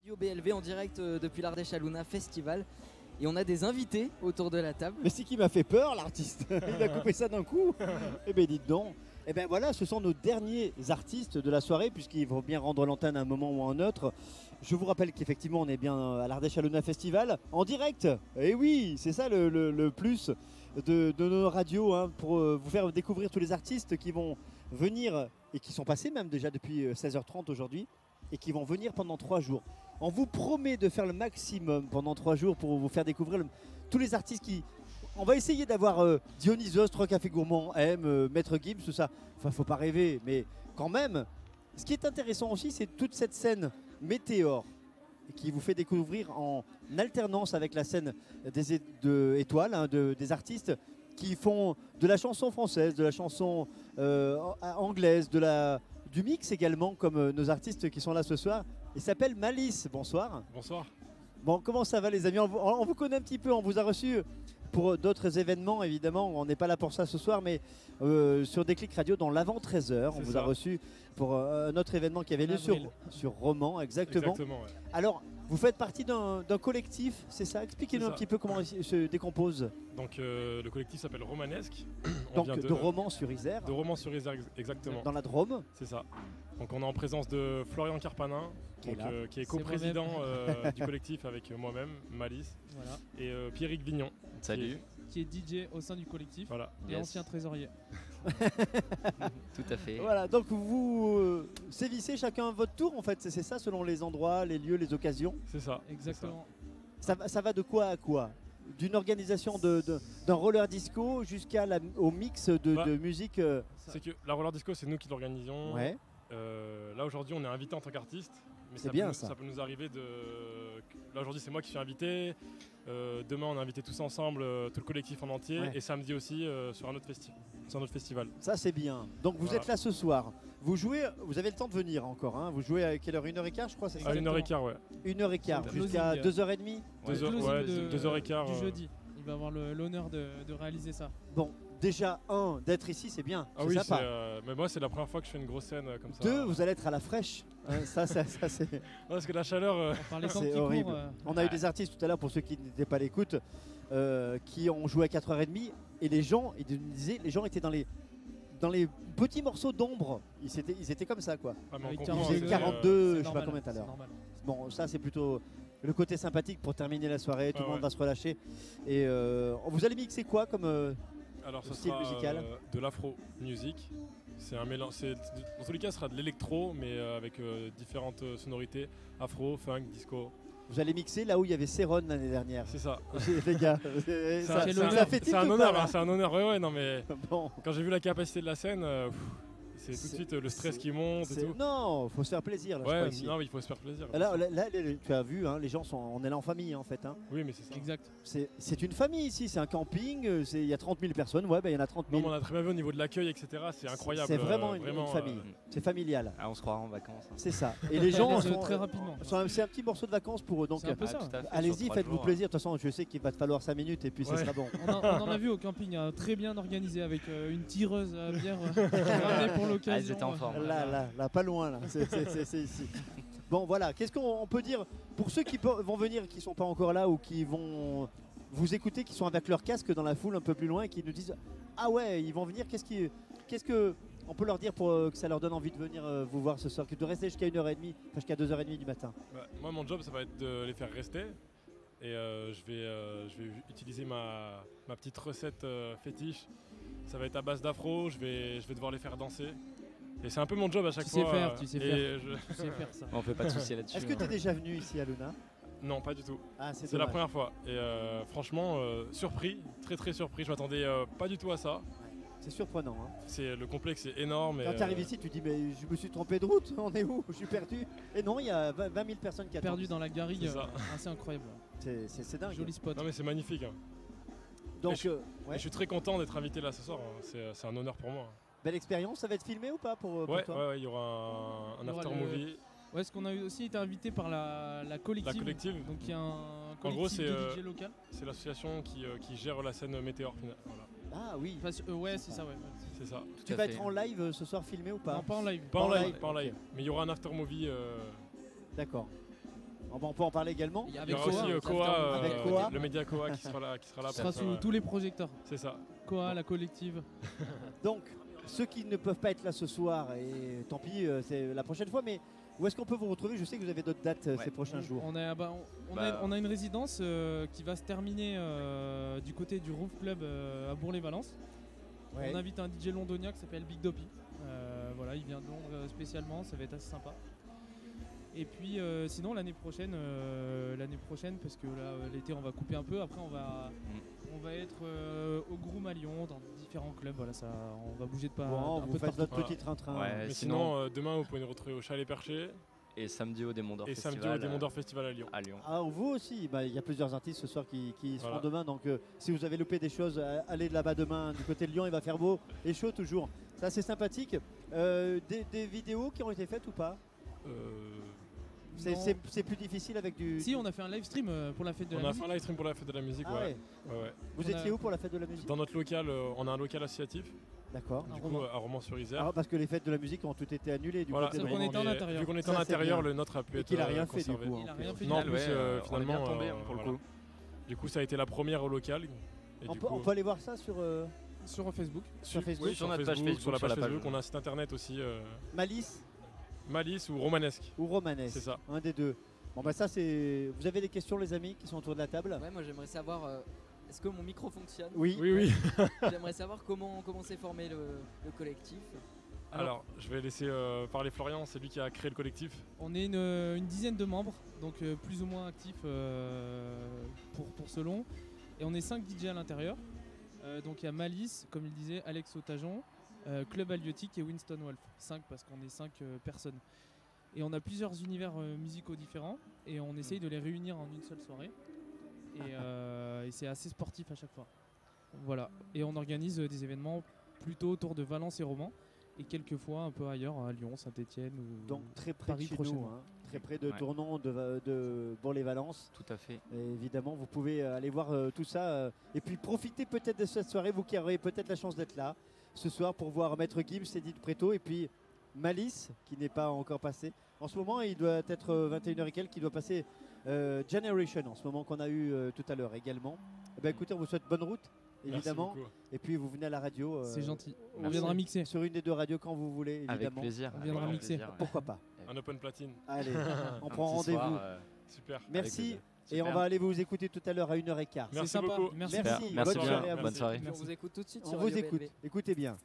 Radio BLV en direct depuis l'Ardèche à Luna Festival. Et on a des invités autour de la table. Mais c'est qui m'a fait peur, l'artiste. Il a coupé ça d'un coup. Eh bien, dites donc. Eh bien voilà, ce sont nos derniers artistes de la soirée, puisqu'il faut bien rendre l'antenne à un moment ou à un autre. Je vous rappelle qu'effectivement, on est bien à l'Ardèche à Luna Festival, en direct. Et oui, c'est ça le plus de nos radios, hein, pour vous faire découvrir tous les artistes qui vont venir, et qui sont passés même déjà depuis 16h30 aujourd'hui, et qui vont venir pendant 3 jours. On vous promet de faire le maximum pendant 3 jours pour vous faire découvrir tous les artistes qui... On va essayer d'avoir Dionysos, 3 Cafés Gourmands, M, Maître Gibbs, tout ça. Enfin, faut pas rêver, mais quand même, ce qui est intéressant aussi, c'est toute cette scène Météore qui vous fait découvrir en alternance avec la scène des étoiles, hein, des artistes qui font de la chanson française, de la chanson anglaise, du mix également, comme nos artistes qui sont là ce soir. Il s'appelle Malice. Bonsoir. Bonsoir. Bon, comment ça va les amis? On vous connaît un petit peu, on vous a reçu pour d'autres événements évidemment. On n'est pas là pour ça ce soir, mais sur Déclic Radio dans l'avant 13h. On vous a reçu pour un autre événement qui avait lieu sur Romans, exactement. Exactement, ouais. Alors, vous faites partie d'un collectif, c'est ça? Expliquez-nous un petit peu comment il se décompose. Donc le collectif s'appelle Romanesque. Donc de Romans-sur-Isère. De Romans-sur-Isère, exactement. Dans la Drôme. C'est ça. Donc on est en présence de Florian Carpanin, qui est coprésident du collectif avec moi-même, Malice, voilà. Et Pierrick Vignon. Salut. Qui est DJ au sein du collectif, voilà. Et ancien trésorier. Tout à fait. Voilà, donc vous sévissez chacun votre tour en fait, c'est ça selon les endroits, les lieux, les occasions. C'est ça. Exactement. Ça va de quoi à quoi? D'une organisation d'un roller disco jusqu'au mix de musique. C'est que la roller disco, c'est nous qui l'organisons. Ouais. Là aujourd'hui, on est invité en tant qu'artiste. Mais ça peut nous arriver de. Là aujourd'hui, c'est moi qui suis invité. Demain, on est invité tous ensemble, tout le collectif en entier. Ouais. Et samedi aussi sur un autre festival. Ça, c'est bien. Donc vous êtes là ce soir. Vous jouez, vous avez le temps de venir encore. Hein. Vous jouez à quelle heure? 1h15, je crois, c'est ça? À 1h15, ouais. 1h15 jusqu'à 2h30. 2h15. Du jeudi. Il va avoir l'honneur de réaliser ça. Bon. Déjà, d'être ici, c'est bien. Ah oui, sympa. Mais moi, c'est la première fois que je fais une grosse scène comme ça. 2, vous allez être à la fraîche. Ça c'est. Ouais, parce que la chaleur. C'est horrible. On a eu des artistes tout à l'heure, pour ceux qui n'étaient pas à l'écoute, qui ont joué à 4h30. Et les gens, ils disaient, les gens étaient dans les petits morceaux d'ombre. Ils étaient comme ça, quoi. Ah, ils faisaient 42, je sais pas combien tout à l'heure. Bon, ça, c'est plutôt le côté sympathique pour terminer la soirée. Tout le monde va se relâcher. Et vous allez mixer quoi comme. Alors, ce style sera musical de l'afro music. C'est un mélange. Dans tous les cas, ce sera de l'électro, mais avec différentes sonorités, afro, funk, disco. Vous allez mixer là où il y avait Céron l'année dernière. C'est ça. Les gars, c'est un honneur. Hein, c'est un honneur. Ouais, non mais. Bon. Quand j'ai vu la capacité de la scène. C'est tout de suite le stress qui monte et tout. Non, faut se faire plaisir. Là, ouais, non, mais il faut se faire plaisir. Là, tu as vu, hein, les gens on est là en famille en fait. Hein. Oui, mais c'est ça. Exact. C'est une famille ici, c'est un camping, il y a 30 000 personnes, ouais, il y en a 30 000. Non, on a très bien vu au niveau de l'accueil, etc. C'est incroyable. C'est vraiment une famille, c'est familial. Ah, on se croira en vacances. Hein. C'est ça. Et les gens sont très rapidement. C'est un petit morceau de vacances pour eux, donc allez-y, faites-vous plaisir. De toute façon, je sais qu'il va te falloir 5 minutes et puis ça sera bon. On en a vu au camping, très bien organisé avec une tireuse à bière pour l'occasion. Là, pas loin, là. C'est ici. Bon, voilà. Qu'est-ce qu'on peut dire pour ceux qui vont venir, qui sont pas encore là ou qui vont vous écouter, qui sont avec leur casque dans la foule un peu plus loin et qui nous disent ah ouais, ils vont venir. Qu'est-ce que on peut leur dire pour que ça leur donne envie de venir vous voir ce soir, de rester jusqu'à 1h30, jusqu'à 2h30 du matin? Moi, mon job, ça va être de les faire rester. Et je vais utiliser ma petite recette fétiche. Ça va être à base d'afro. Je vais devoir les faire danser. Et c'est un peu mon job à chaque fois. Tu sais faire ça. On fait pas de soucis là-dessus. Est-ce que tu es déjà venu ici à Luna? Non, pas du tout. Ah, c'est la première fois. Et franchement, surpris, très très surpris. Je m'attendais pas du tout à ça. C'est surprenant. Hein. Le complexe est énorme. Quand tu arrives ici, tu dis mais je me suis trompé de route. On est où? Je suis perdu. Et non, il y a 20 000 personnes qui attendent. Perdu dans la garrigue, assez incroyable. C'est dingue. Joli spot. Non mais c'est magnifique. Hein. Donc, je suis très content d'être invité là ce soir. Hein. C'est un honneur pour moi. Belle expérience, ça va être filmé ou pas pour toi? Ouais, il y aura un after movie. Ouais, est-ce qu'on a aussi été invité par la collective. La collective. Donc il y a un collectif en gros, de DJ local. C'est l'association qui gère la scène Météore. Voilà. Ah oui. Ouais, c'est ça, ouais. C'est ça. Tu vas être en live ce soir filmé ou pas? Non, pas en live. Pas en live. Mais il y aura un after movie. D'accord. On peut en parler également. Il y a Il y Avec aura Koa, aussi Koa, Avec Koa. le média Koa qui sera là. Ce sera sous tous les projecteurs. C'est ça. Koa, la collective. Donc, ceux qui ne peuvent pas être là ce soir, et tant pis, c'est la prochaine fois, mais où est-ce qu'on peut vous retrouver? Je sais que vous avez d'autres dates ces prochains jours. On a une résidence qui va se terminer du côté du Roof Club à Bourg-les-Valence. Ouais. On invite un DJ londonien qui s'appelle Big Dopey. Voilà, il vient de Londres spécialement, ça va être assez sympa. Et puis sinon l'année prochaine, parce que là l'été on va couper un peu, après on va être au Groom à Lyon, dans différents clubs, voilà, ça, on va bouger de pas Bon, un vous peu de faites partout. votre petit train-train. Ouais. Mais sinon- sinon, demain, vous pouvez nous retrouver au Chalet Perché Et samedi au Démon d'Or et Festival. samedi au Démon d'Or Festival à Lyon. À Lyon. Ah, vous aussi, bah, il y a plusieurs artistes ce soir qui seront Voilà. demain, donc si vous avez loupé des choses, allez là-bas demain, du côté de Lyon, il va faire beau et chaud toujours. Ça c'est sympathique. Des vidéos qui ont été faites ou pas? Euh, C'est- Non. C'est plus difficile avec du... Si, on a fait un live stream pour la fête de On la a musique. fait un live stream pour la fête de la musique, Ah ouais. ouais. Ouais. Vous On étiez a- où pour la fête de la musique? Dans notre local, on a un local associatif, D'accord. Un du Romans. coup à Romans-sur-Isère. Ah, parce que les fêtes de la musique ont toutes été annulées du Voilà, côté sauf de qu'on Romans. était en mais intérieur. Vu qu'on était Ça, en c'est intérieur, bien. le nôtre a pu Et être qu'il a rien fait du conservé. coup. Il a hein. rien fait. Non, en Final, plus, ouais, on est finalement, bien tombé pour le voilà. coup. Du coup, ça a été la première au local. Et On du peut, coup, on peut aller voir ça sur Sur Facebook. sur Facebook. Oui, sur notre page Facebook, sur la sur page la page. Facebook, on a un site internet aussi, Malice Malice ou Romanesque. ou Romanesque? C'est ça. Un des deux. Bon bah ça c'est... Vous avez des questions les amis qui sont autour de la table? Ouais, moi j'aimerais savoir, est-ce que mon micro fonctionne? Oui. Oui, oui. J'aimerais savoir comment s'est formé le collectif. Alors, je vais laisser parler Florian, c'est lui qui a créé le collectif. On est une dizaine de membres, donc plus ou moins actifs pour Selon. Et on est 5 DJ à l'intérieur. Donc il y a Malice, comme il disait, Alex Otajon, Club Aliotique et Winston Wolf. 5 parce qu'on est 5 personnes. Et on a plusieurs univers musicaux différents et on essaye de les réunir en une seule soirée. Et c'est assez sportif à chaque fois. Voilà. Et on organise des événements plutôt autour de Valence et Romans. Et quelquefois un peu ailleurs, à Lyon, Saint-Etienne ou Donc très près Paris de chez prochainement. nous, hein. Très près de Ouais. Tournon, de Bourg-les-Valence. Tout à fait. Et évidemment, vous pouvez aller voir tout ça et puis profiter peut-être de cette soirée, vous qui aurez peut-être la chance d'être là ce soir pour voir Maître Gims, Edith Préto et puis Malice qui n'est pas encore passé. En ce moment, il doit être 21h et quelques, qui doit passer Generation en ce moment qu'on a eu tout à l'heure également. Eh ben, écoutez, on vous souhaite bonne route, Merci évidemment. beaucoup. Et puis vous venez à la radio. c'est gentil. On Merci. viendra mixer. Sur une des deux radios quand vous voulez, Avec évidemment. plaisir. On viendra Avec mixer. plaisir, ouais. Pourquoi pas? Un open platine. Allez, on Un prend petit soir, rendez-vous. Super. Merci. plaisir. Et on Super. va aller vous écouter tout à l'heure à 1h15. Merci C'est sympa. beaucoup. Merci. Merci. Merci bonne bien. soirée à vous. Bonne soirée. Puis on vous écoute tout de suite On sur vous Radio écoute. BLV. Écoutez bien.